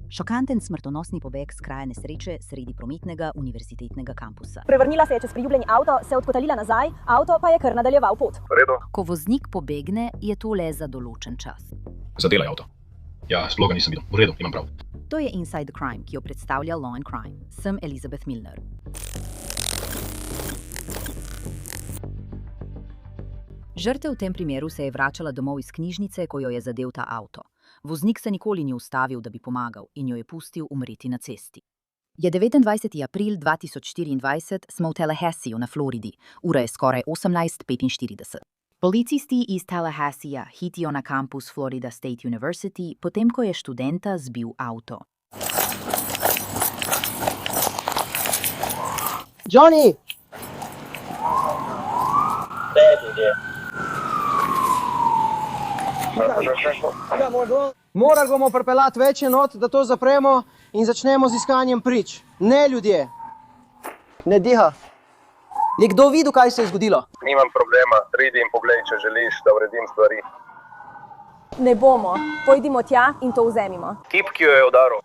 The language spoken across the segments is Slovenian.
Šokanten smrtonosni pobeg s kraja nesreče sredi prometnega univerzitetnega kampusa. Prevrnila se je čez priljubljeni avto, se odkotalila nazaj, avto pa je kar nadaljeval pot. Ko voznik pobegne, je to le za določen čas. Zadela je avto. Ja, sploh ga nisem videl. V redu, imam prav. To je Inside the Crime, ki jo predstavlja Law and Crime. Sem Elizabeth Milner. Žrtev v tem primeru se je vračala domov iz knjižnice, ko jo je zadel ta avto. Voznik se nikoli ni ustavil, da bi pomagal, in jo je pustil umreti na cesti. Je 29. april 2024, smo v Tallahasseeju na Floridi. Ura je skoraj 18:45. Policisti iz Tallahasseeja hitijo na kampus Florida State University, potem ko je študenta zbil avto. Johnny! Morali bomo pripeljati več enot, da to zapremo in začnemo z iskanjem prič. Ne ljudje. Ne diha. Je kdo videl, kaj se je zgodilo? Nimam problema, pridi in poglej, če želiš, da uredim stvari. Ne bomo, pojdimo tja in to vzemimo. Tip, ki jo je udaril.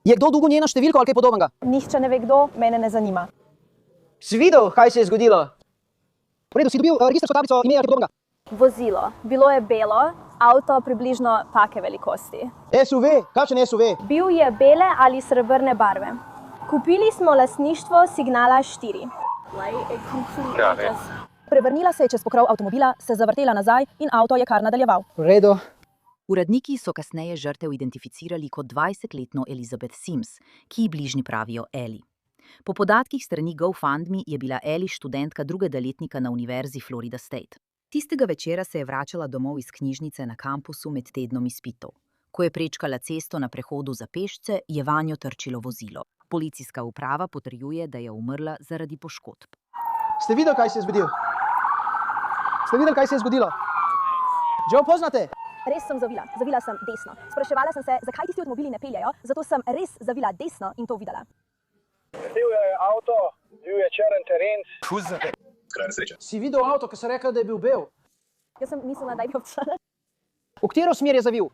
Je kdo dolgo njeno številko ali kaj podobnega? Nihče ne ve kdo, mene ne zanima. Si videl, kaj se je zgodilo? V redu, si dobil registrsko tablico, ime ali kaj podobnega? Vozilo, bilo je belo, avto približno take velikosti. SUV, kakšen SUV? Bil je bele ali srebrne barve. Kupili smo lastništvo Signala 4. Ja, ne. Prevrnila se je čez pokrov avtomobila, se zavrtela nazaj in avto je kar nadaljeval. V redu. Uradniki so kasneje žrtev identificirali kot 20-letno Elizabeth Sims, ki ji bližnji pravijo Ellie. Po podatkih strani GoFundMe je bila Ellie študentka drugega letnika na univerzi Florida State. Tistega večera se je vračala domov iz knjižnice na kampusu med tednom izpitov. Ko je prečkala cesto na prehodu za pešce, je vanjo trčilo vozilo. Policijska uprava potrjuje, da je umrla zaradi poškodb. Ste videli, kaj se je zgodilo? Ste videli, kaj se je zgodilo? Joe, poznate? Res sem zavila sem desno. Spraševala sem se, zakaj tisti avtomobili ne peljajo, zato sem res zavila desno in to videla. Bil je avto, bil je črn teren. Kraj nesreče. Si videl avto, ki se rekel, da je bil bel? Jaz sem mislila, da je bil psa. V katero smer je zavil?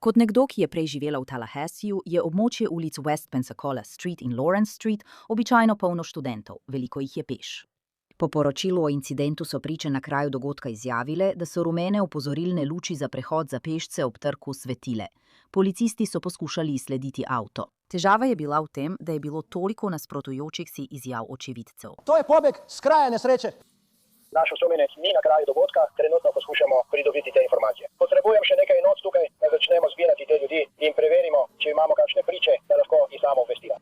Kot nekdo, ki je prej živela v Tallahasseeju, je območje ulic West Pensacola Street in Lawrence Street običajno polno študentov, veliko jih je peš. Po poročilu o incidentu so priče na kraju dogodka izjavile, da so rumene opozorilne luči za prehod za pešce ob trku svetile. Policisti so poskušali izslediti avto. Težava je bila v tem, da je bilo toliko nasprotujočih si izjav očividcev. To je pobeg s kraja nesreče. Naš osumljenec ni na kraju dogodka, trenutno poskušamo pridobiti te informacije. Potrebujem še nekaj noc tukaj, da začnemo zbirati te ljudi in preverimo, če imamo kakšne priče, da lahko izdamo obvestila.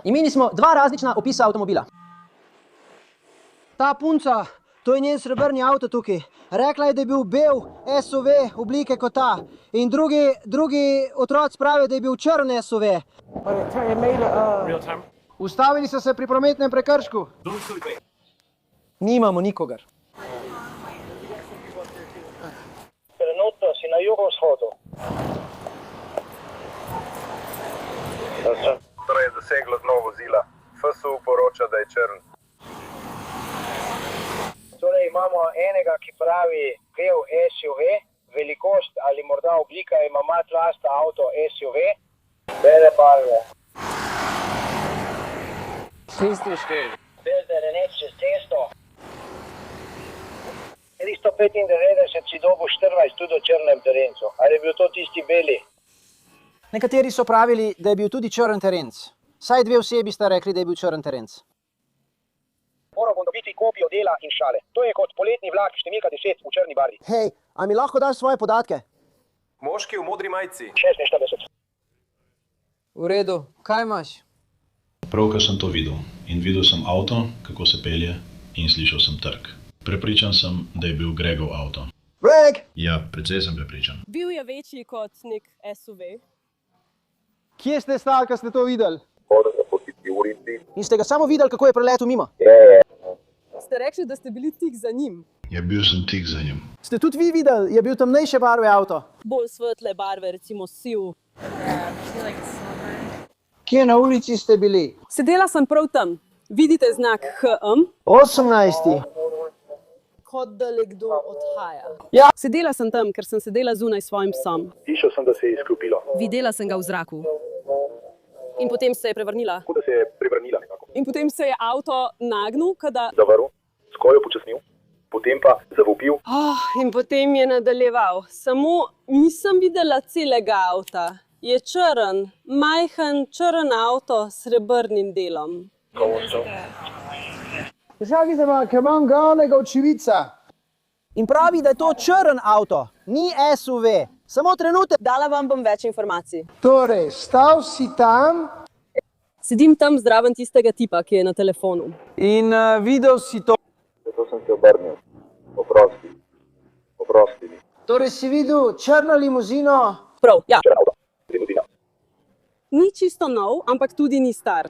Imeli smo dva različna opisa avtomobila. Ta punca, to je njen srebrni avto tukaj. Rekla je, da je bil bel SUV oblike kot ta. In drugi otroci pravijo, da je bil črn SUV. Ustavili so se pri prometnem prekršku. Nimamo nikogar. Trenutno si na jugovzhodu. Torej je doseglo dno vozila. FSU poroča, da je črn. Torej imamo enega, ki pravi bel SUV, velikost ali morda oblika ima matlasta avto SUV, bele barve. 604. Bel terenec čez cesto. 395 si dobil 14 tudi v črnem terencu. Ali je bil to tisti beli? Nekateri so pravili, da je bil tudi črn terenc. Saj dve osebi sta rekli, da je bil črn terenc. Moral bom dobiti kopijo dela in šale. To je kot poletni vlak številka 10 v črni barvi. Hej, a mi lahko daš svoje podatke? Moški v modri majici. 46. V redu, kaj imaš? Pravkar sem to videl in videl sem avto, kako se pelje in slišal sem trk. Prepričan sem, da je bil Gregov avto. Greg! Ja, precej sem prepričan. Bil je večji kot nek SUV. Kje ste stali, ko ste to videli? Po tisti ulici. In ste ga samo videli, kako je preletel mimo? Ste rekli, da ste bili tik za njim. Ja, bil sem tik za njim. Ste tudi vi videli, je bil temnejše barve avto? Bolj svetle barve, recimo siv. Kje na ulici ste bili? Sedela sem prav tam. Vidite znak HM? 18. kot da le kdo odhaja. Ja. Sedela sem tam, ker sem sedela zunaj s svojim psom. Slišal sem, da se je izklopilo, Videla sem ga v zraku. In potem se je prevrnila. kot da se je prevrnila nekako. In potem se je avto nagnil, kada... Zavrl, skoraj upočasnil, potem pa zavopil. In potem je nadaljeval. Samo nisem videla celega avta. Je črn, majhen črn avto s srebrnim delom. Počakajte malo, ker imam glavnega očividca. In pravi, da je to črn avto, ni SUV. Samo trenutek. Dala vam bom več informacij. Torej, stal si tam Sedim tam zraven tistega tipa, ki je na telefonu. in videl si to. Zato sem se obrnil. Oprosti mi. Torej si videl črno limuzino. Prav, ja. Črn avto, limuzina. Ni čisto nov, ampak tudi ni star.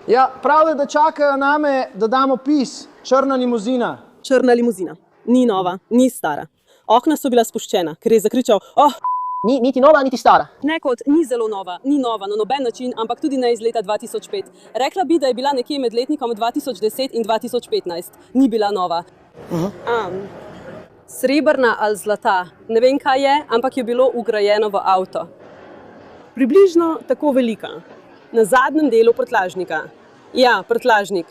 Ja, pravijo, da čakajo name, da dam opis. Črna limuzina. Črna limuzina. Ni nova, ni stara. Okna so bila spuščena, ker je zakričal, Ni niti nova, niti stara. ne kot ni zelo nova, ni nova na noben način, ampak tudi ne iz leta 2005. Rekla bi, da je bila nekje med letnikom 2010 in 2015. Ni bila nova. Srebrna ali zlata, ne vem kaj je, ampak je bilo vgrajeno v avto. Približno tako velika. Na zadnjem delu prtljažnika. Ja, prtljažnik.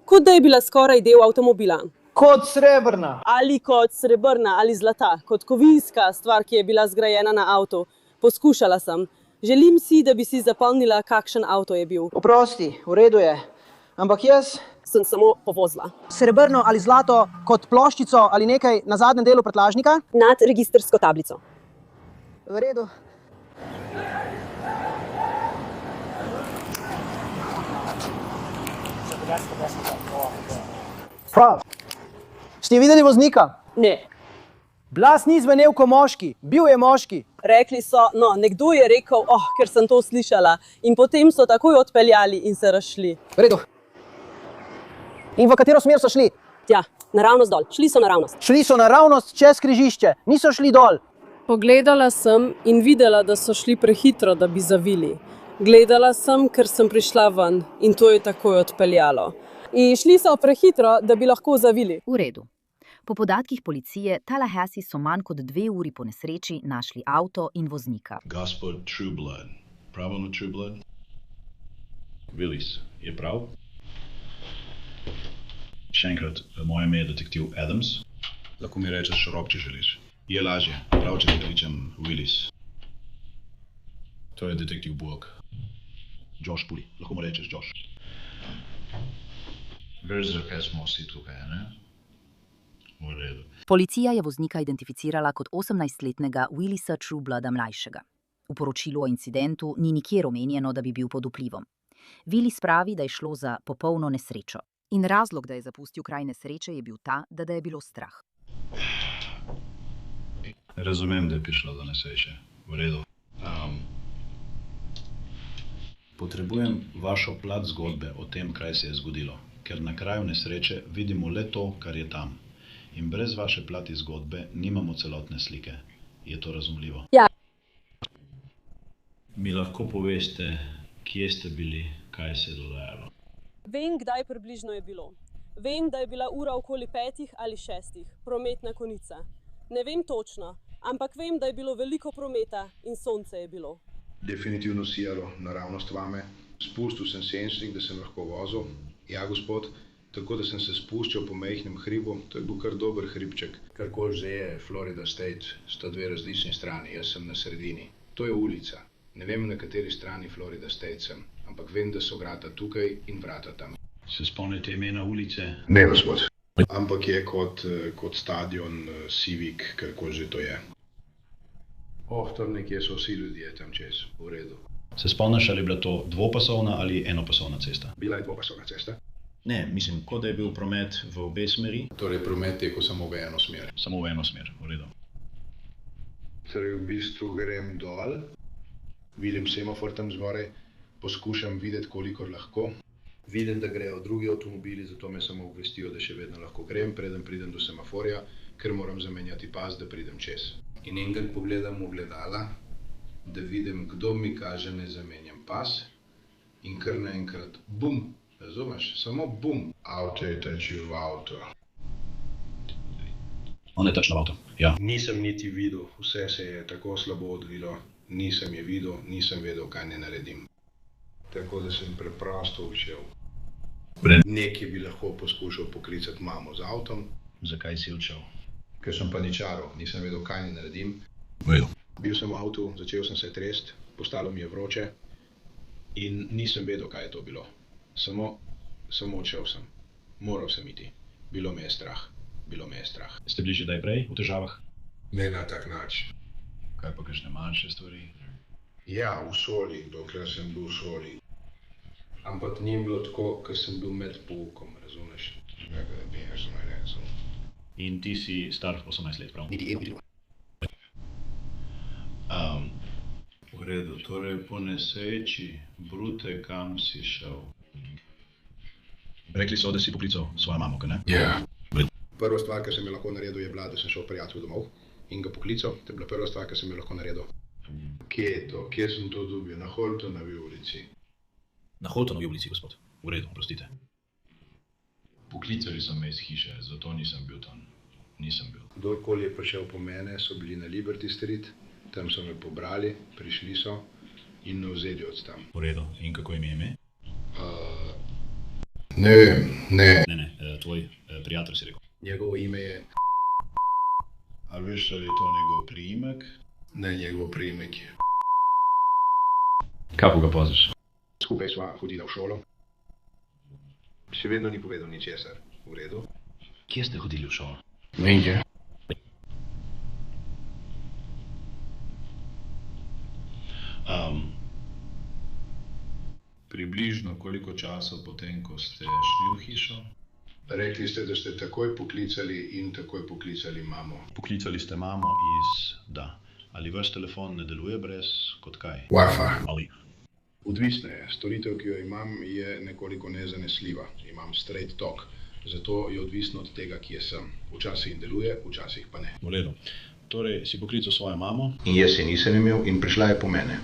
Kot da je bila skoraj del avtomobila. Kot srebrna. Ali kot srebrna ali zlata, kot kovinska stvar, ki je bila zgrajena na avtu. Poskušala sem. Želim si, da bi si zapomnila, kakšen avto je bil. Oprosti, v redu je. Ampak jaz Sem samo povozila. srebrno ali zlato kot ploščico ali nekaj na zadnjem delu prtljažnika. Nad registrsko tablico. V redu. Prav. Ste videli voznika? Ne. Glas ni zvenel kot moški, bil je moški. Rekli so, no, nekdo je rekel, ker sem to slišala. In potem so takoj odpeljali in se razšli. V redu. In v katero smer so šli? Tja, naravnost dol. Šli so naravnost. Šli so naravnost čez križišče, niso šli dol. Pogledala sem in videla, da so šli prehitro, da bi zavili. Gledala sem, ker sem prišla ven in to je takoj odpeljalo. In šli so prehitro, da bi lahko zavili. V redu. Po podatkih policije, Tallahassee so manj kot 2 uri po nesreči našli avto in voznika. Gospod Trueblood. Pravilno Trueblood? Willis, je prav? Še enkrat, moje ime je detektiv Adams. Lahko mi rečeš Rob, če želiš. Je lažje, prav, če te kličem Willis. To je detektiv Bullock. Josh Puli, lahko mu rečeš Josh. Brzo, kaj smo vsi tukaj, ne? V redu. Policija je voznika identificirala kot 18-letnega Willisa Trueblooda mlajšega. V poročilu o incidentu ni nikjer omenjeno, da bi bil pod vplivom. Willis pravi, da je šlo za popolno nesrečo. In razlog, da je zapustil kraj nesreče, je bil ta, da je bilo strah. Razumem, da je prišlo do nesreče. V redu. Potrebujem vašo plat zgodbe o tem, kaj se je zgodilo, ker na kraju nesreče vidimo le to, kar je tam. In brez vaše plati zgodbe nimamo celotne slike. Je to razumljivo? Ja. Mi lahko poveste, kje ste bili, kaj se je dogajalo? Vem, kdaj približno je bilo. Vem, da je bila ura okoli 5 ali 6, prometna konica. Ne vem točno, ampak vem, da je bilo veliko prometa in sonce je bilo. Definitivno sijalo naravnost vame. Spustil sem senčnik, da sem lahko vozil. Ja, gospod, tako da sem se spuščal po majhnem hribu. To je bil kar dober hribček. Karkoli že je, Florida State, sta 2 različni strani, jaz sem na sredini. To je ulica. Ne vem, na kateri strani Florida State sem, ampak vem, da so vrata tukaj in vrata tam. Se spomnite imena ulice? Ne, gospod. Ampak je kot stadion Civic, karkoli že to je. Tam nekje so vsi ljudje tam čez, v redu. Se spomniš, ali je bila to dvopasovna ali enopasovna cesta? Bila je dvopasovna cesta. Ne, mislim, kot da je bil promet v obe smeri. Torej promet tekel samo v eno smer. Samo v eno smer, v redu. Torej v bistvu grem dol, vidim semafor tam zgoraj, poskušam videti, kolikor lahko. Vidim, da grejo drugi avtomobili, zato me samo obvestijo, da še vedno lahko grem, preden pridem do semaforja, ker moram zamenjati pas, da pridem čez. In enkrat pogledam v ogledala, da vidim, kdo mi kaže, ne zamenjam pas, in kar naenkrat bum, razumeš, samo bum. Avto je tačil v avto. On je tačno v avto. Ja. Nisem niti videl, vse se je tako slabo odvilo. Nisem je videl, nisem vedel, kaj ne naredim. Tako da sem preprosto odšel. Nekje bi lahko poskušal poklicati mamo z avtom. Zakaj si odšel? Ker sem paničaral, nisem vedel, kaj ne naredim. Vedo. Bil sem v avtu, začel sem se trest, postalo mi je vroče in nisem vedel, kaj je to bilo. Samo odšel sem. Moral sem iti. Bilo me je strah. Ste bili že prej v težavah? Ne na tak način. Kaj pa kakšne manjše stvari? Ja, v šoli, dokler sem bil v šoli. Ampak ni bilo tako, ker sem bil med poukom, razumeš? In ti si star 18 let, prav? Niti eno. V redu, torej po nesreči, Brute, kam si šel? Rekli so, da si poklical svojo mamo, kaj ne? Ja. Prva stvar, ki sem jo lahko naredil, je bila, da sem šel prijatelju domov in ga poklical. To je bila prva stvar, ki sem jo lahko naredil. Kje je to? Kje sem to dobil? Na Holtonovi ulici. Na Holtonovi ulici, gospod. V redu, prostite. Poklicali so me iz hiše, zato nisem bil tam. Kdorkoli je prišel po mene, so bili na Liberty Street, tam so me pobrali, prišli so in me vzeli od tam. V redu, in kako jim je ime? Ne vem, ne. Ne, tvoj prijatelj si rekel. Njegovo ime je... A veš, ali je to njegov priimek? Ne, njegov priimek je... Kako ga poznaš? Skupaj sva hodila v šolo. Še vedno ni povedal ničesar. V redu. Kje ste hodili v šolo? Nekje. Približno koliko časa potem, ko ste šli v hišo? Rekli ste, da ste takoj poklicali in takoj poklicali mamo. Poklicali ste mamo iz... Da. Ali vaš telefon ne deluje brez kot kaj? Wi-Fi. Ali? Odvisno je. Storitev, ki jo imam, je nekoliko nezanesljiva. Imam straight talk. Zato je odvisno od tega, kje sem. Včasih deluje, včasih pa ne. V redu. Torej, si poklical svojo mamo? In jaz je nisem imel in prišla je po mene.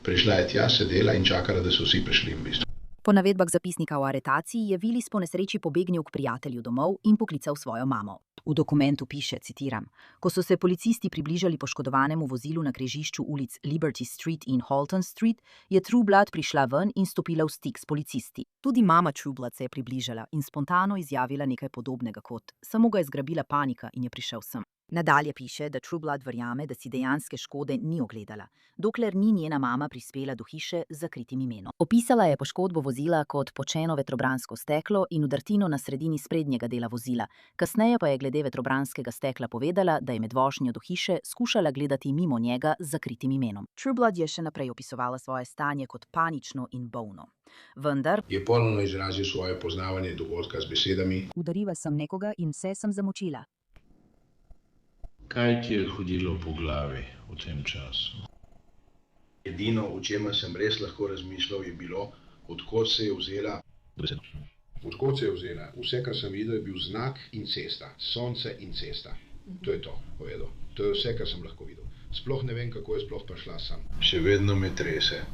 Prišla je tja, sedela in čakala, da so vsi prišli v bistvu. Po navedbah zapisnika o aretaciji je Willis po nesreči pobegnil k prijatelju domov in poklical svojo mamo. V dokumentu piše, citiram: Ko so se policisti približali poškodovanemu vozilu na križišču ulic Liberty Street in Halton Street, je Trueblood prišla ven in stopila v stik s policisti. Tudi mama Trueblood se je približala in spontano izjavila nekaj podobnega kot: samo ga je zgrabila panika in je prišel sem. Nadalje piše, da Trueblood verjame, da si dejanske škode ni ogledala, dokler ni njena mama prispela do hiše z zakritim imenom. Opisala je poškodbo vozila kot počeno vetrobransko steklo in udartino na sredini sprednjega dela vozila. Kasneje pa je glede vetrobranskega stekla povedala, da je med vožnjo do hiše skušala gledati mimo njega z zakritim imenom. Trueblood je še naprej opisovala svoje stanje kot panično in bolno. Vendar je ponovno izrazil svoje poznavanje dogodka z besedami: udarila sem nekoga in vse sem zamočila. Kaj ti je hodilo po glavi v tem času? Edino, o čemer sem res lahko razmišljal, je bilo, odkot se je vzela. Odkot se je vzela? Vse, kar sem videl, je bil znak in cesta. Sonce in cesta. To je to, povedal. To je vse, kar sem lahko videl. Sploh ne vem, kako je sploh prišla sem. Še vedno me trese.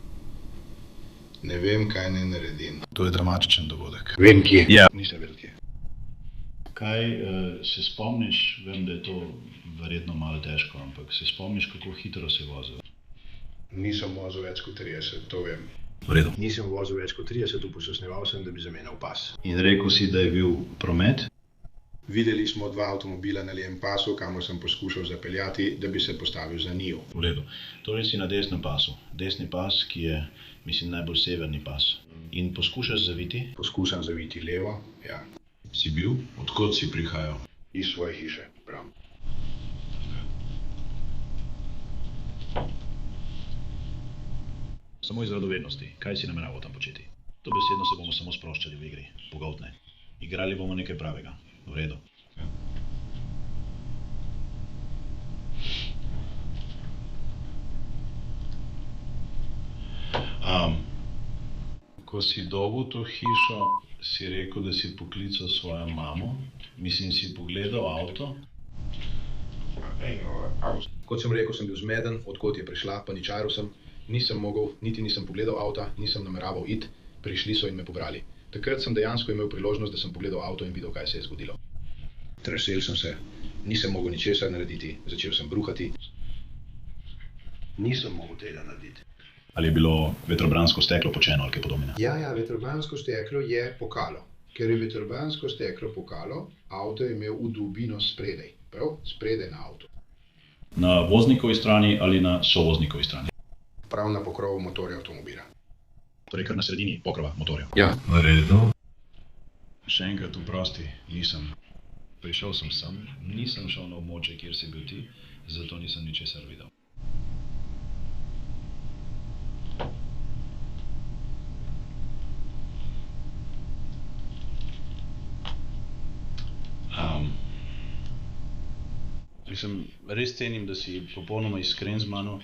Ne vem, kaj ne naredim. To je dramatičen dogodek. Vem, kje. Ja. Nisem vedel, kje. Kaj se spomniš, vem, da je to verjetno malo težko, ampak se spomniš, kako hitro si vozil? Nisem vozil več kot 30, to vem. V redu. Nisem vozil več kot 30, upočasnjeval sem, da bi zamenjal pas. In rekel si, da je bil promet? Videli smo dva avtomobila na levem pasu, kamor sem poskušal zapeljati, da bi se postavil za njiju. V redu. Torej si na desnem pasu. Desni pas, ki je, mislim, najbolj severni pas. In poskušaš zaviti? Poskušam zaviti levo, ja. Si bil? Odkot si prihajal? Iz svoje hiše, prav. Samo iz radovednosti. Kaj si nameraval tam početi? Dobesedno se bomo samo sproščali v igri. Pogoltne. Igrali bomo nekaj pravega. V redu. Ko si dobil to hišo, si rekel, da si poklical svojo mamo. Mislim, si pogledal avto. Kot sem rekel, sem bil zmeden, odkot je prišla, paničaril sem. Nisem mogel, niti nisem pogledal avta, nisem nameraval iti. Prišli so in me pobrali. Takrat sem dejansko imel priložnost, da sem pogledal avto in videl, kaj se je zgodilo. Tresel sem se, Nisem mogel ničesar narediti, začel sem bruhati. Nisem mogel tega narediti. Ali je bilo vetrobransko steklo počeno ali kaj podobnega? Ja, vetrobransko steklo je pokalo. Ker je vetrobransko steklo pokalo, avto je imel udobino spredaj. Prav, spredaj na avtu. Na voznikovi strani ali na sovoznikovi strani? Prav na pokrovu motorja avtomobila. Torej kar na sredini pokrova motorja. Ja. V redu. Še enkrat vprosti, nisem. Prišel sem sem, nisem šel na območje, kjer si bil ti, zato nisem ničesar videl. Res cenim, da si popolnoma iskren z mano.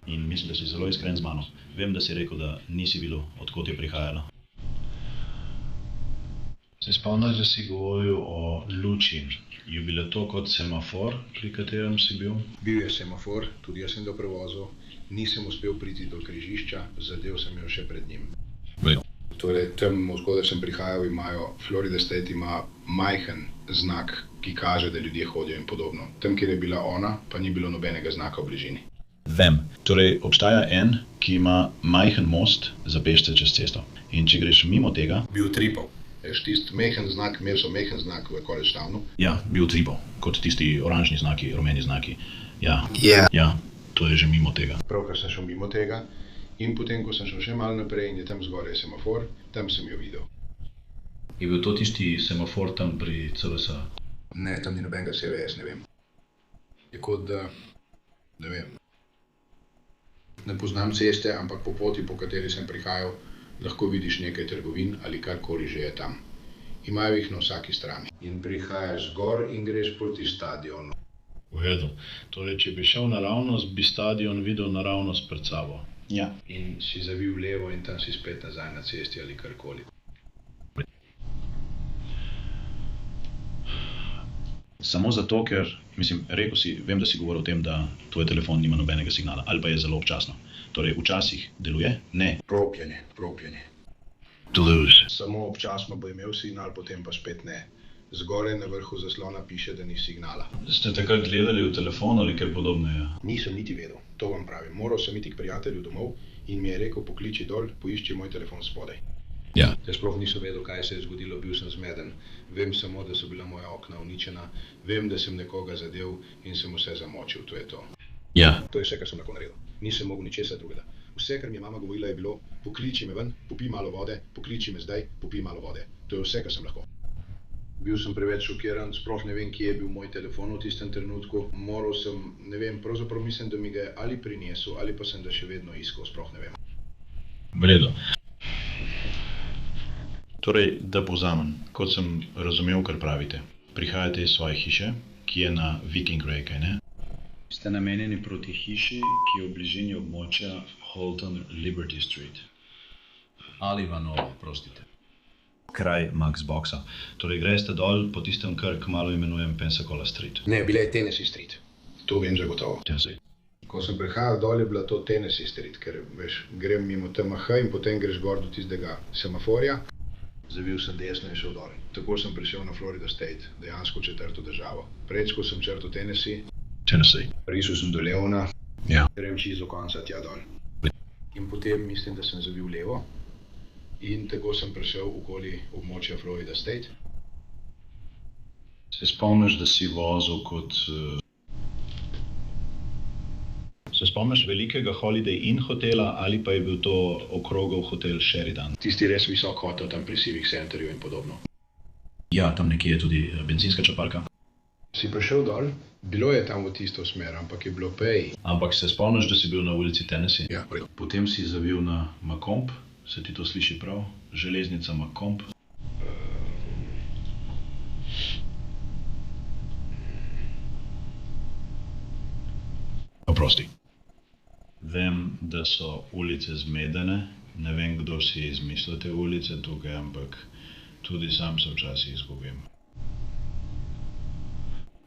In mislim, da si zelo iskren z mano. Vem, da si rekel, da nisi videl, odkot je prihajala. Se spomniš, da si govoril o luči. Je bilo to kot semafor, pri katerem si bil? Bil je semafor, tudi jaz sem do prevozil. Nisem uspel priti do križišča, zadev sem jo še pred njim. Torej, tam, odkudar sem prihajal, Florida State ima majhen znak, ki kaže, da ljudje hodijo in podobno. Tam, kjer je bila ona, pa ni bilo nobenega znaka v bližini. Vem. Torej, obstaja en, ki ima majhen most za pešce čez cesto. In če greš mimo tega... Bil tripal. Veš, tisti majhen znak, imel so majhen znak v College Townu. Ja, bil tripal, kot tisti oranžni znaki, rumeni znaki. Ja, to je že mimo tega. Pravkar sem šel mimo tega. In potem, ko sem šel še malo naprej in je tam zgoraj semafor, tam sem jo videl. Je bil to tisti semafor tam pri CVS? Ne, tam ni nobenega CVS, ne vem. Je kot da, ne vem. Ne poznam ceste, ampak po poti, po kateri sem prihajal, lahko vidiš nekaj trgovin ali karkoli že je tam. Imajo jih na vsaki strani. In prihajaš zgor in greš proti stadionu. V redu. Torej, če bi šel naravnost, bi stadion videl naravnost pred sabo. Ja. In si zavil levo in tam si spet nazaj na cesti ali karkoli. Samo zato, ker, rekel si, vem, da si govoril o tem, da tvoj telefon nima nobenega signala, ali pa je zelo občasno. Torej, včasih deluje? Ne. Propljanje. Toulouse. Samo občasno bo imel signal, potem pa spet ne. Zgoraj na vrhu zaslona piše, da ni signala. Ste takrat gledali v telefon ali kaj podobnega? Nisem niti vedel, to vam pravim. Moral sem iti k prijatelju domov in mi je rekel, pokliči dol, poišči moj telefon spodaj. Ja. Jaz sploh nisem vedel, kaj se je zgodilo, bil sem zmeden. Vem samo, da so bila moja okna uničena, vem, da sem nekoga zadev in sem vse zamočil, to je to. Ja. To je vse, kar sem lahko naredil. Nisem mogel ničesar drugega. Vse, kar mi je mama govorila, je bilo, pokliči me ven, popij malo vode, pokliči me zdaj, popij malo vode. To je vse, kar sem lahko. Bil sem preveč šokiran, sploh ne vem, kje je bil moj telefon v tistem trenutku. Moral sem, ne vem, pravzaprav mislim, da mi ga je ali prinesel, ali pa sem ga še vedno iskal, sploh ne vem. V redu. Torej, da povzamem, kot sem razumel, kar pravite. Prihajate iz svoje hiše, ki je na Viking Ray, kaj ne? Ste namenjeni proti hiši, ki je v bližini območja Holton Liberty Street. Ali Vanovo, prostite. Kraj Max Boxa. Torej, greste dol po tistem, kar kmalu imenujem Pensacola Street. Ne, bila je Tennessee Street. To vem zagotovo. Tennessee. Ko sem prihajal dol, je bila to Tennessee Street, ker veš, grem mimo TMH in potem greš gor do tistega semaforja. Zavil sem desno in šel dol. Tako sem prišel na Florida State, dejansko četrto državo. Prečko sem črto Tennessee. Prišel sem do Leona. Ja. Grem čisto konca tja dol. In potem mislim, da sem zavil levo. In tako sem prišel okoli območja Florida State. Se spomniš, da si vozil kot... Se spomniš velikega Holiday Inn hotela ali pa je bil to okrogov hotel Sheridan? Tisti res visok hotel tam pri Civic Centerju in podobno. Ja, tam nekje je tudi bencinska črpalka. Si prišel dol, bilo je tam v tisto smer, ampak je bilo pej. Ampak se spomniš, da si bil na ulici Tennessee? Ja, prav. Potem si zavil na Macomb. Se ti to sliši prav? Železnica Macomb? Oprosti. Vem, da so ulice zmedene, ne vem, kdo si izmislil te ulice tukaj, ampak tudi sam se včasih izgubim.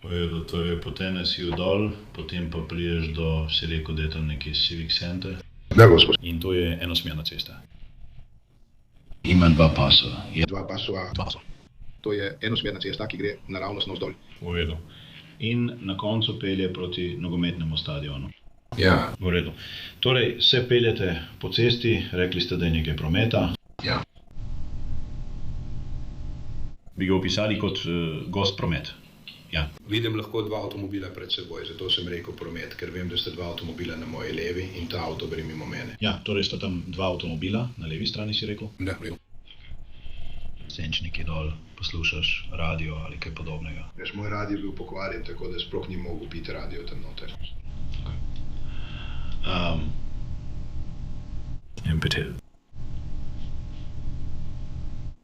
Pojedo, to je po Tennessee dol, potem pa prideš do, si rekel, da je tam neki Civic Center. Da, gospod. In to je enosmerna cesta. Ima dva pasova. Dva pasova. To je enosmerna cesta, ki gre naravnost navzdol. V redu. In na koncu pelje proti nogometnemu stadionu. Ja. V redu. Torej, se peljete po cesti, rekli ste, da je nekaj prometa. Ja. Bi ga opisali kot gost promet. Ja. Vidim lahko dva avtomobila pred seboj, zato sem rekel promet, ker vem, da sta dva avtomobila na moji levi in ta avto gre mimo mene. Ja, torej sta tam dva avtomobila, na levi strani si rekel. Da, rekel. Senčnik je dol, poslušaš radio ali kaj podobnega. Veš, moj radio je bil pokvarjen, tako da sploh ni mogel biti radio tam noter.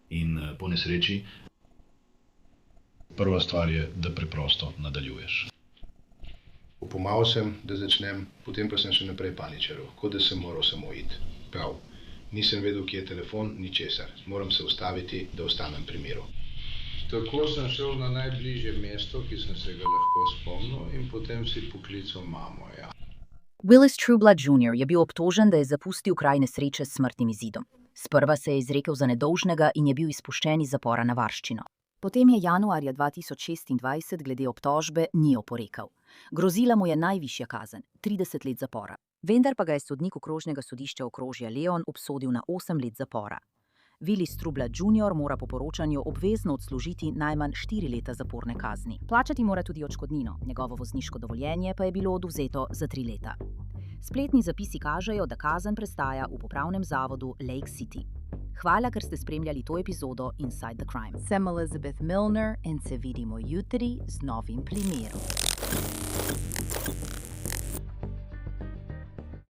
In po nesreči, prva stvar je, da preprosto nadaljuješ. Upomal sem, da začnem, potem pa sem še naprej paničaril, kot da sem moral samo iti. Prav, nisem vedel, kje je telefon, ničesar. Moram se ustaviti, da ostanem pri miru. Tako sem šel na najbližje mesto, ki sem se ga lahko spomnil, in potem si poklical mamo, ja. Willis Trueblood Jr. je bil obtožen, da je zapustil kraj nesreče s smrtnim izidom. Sprva se je izrekel za nedolžnega in je bil izpuščen iz zapora na varščino. Potem je januarja 2026 glede obtožbe ni oporekal. Grozila mu je najvišja kazen, 30 let zapora. Vendar pa ga je sodnik okrožnega sodišča okrožja Leon obsodil na 8 let zapora. Willis Trueblood Jr. mora po poročanju obvezno odslužiti najmanj 4 leta zaporne kazni. Plačati mora tudi odškodnino, njegovo vozniško dovoljenje pa je bilo odvzeto za 3 leta. Spletni zapisi kažejo, da kazen prestaja v popravnem zavodu Lake City. Hvala, ker ste spremljali to epizodo Inside the Crime. Sem Elizabeth Milner in se vidimo jutri z novim primerom.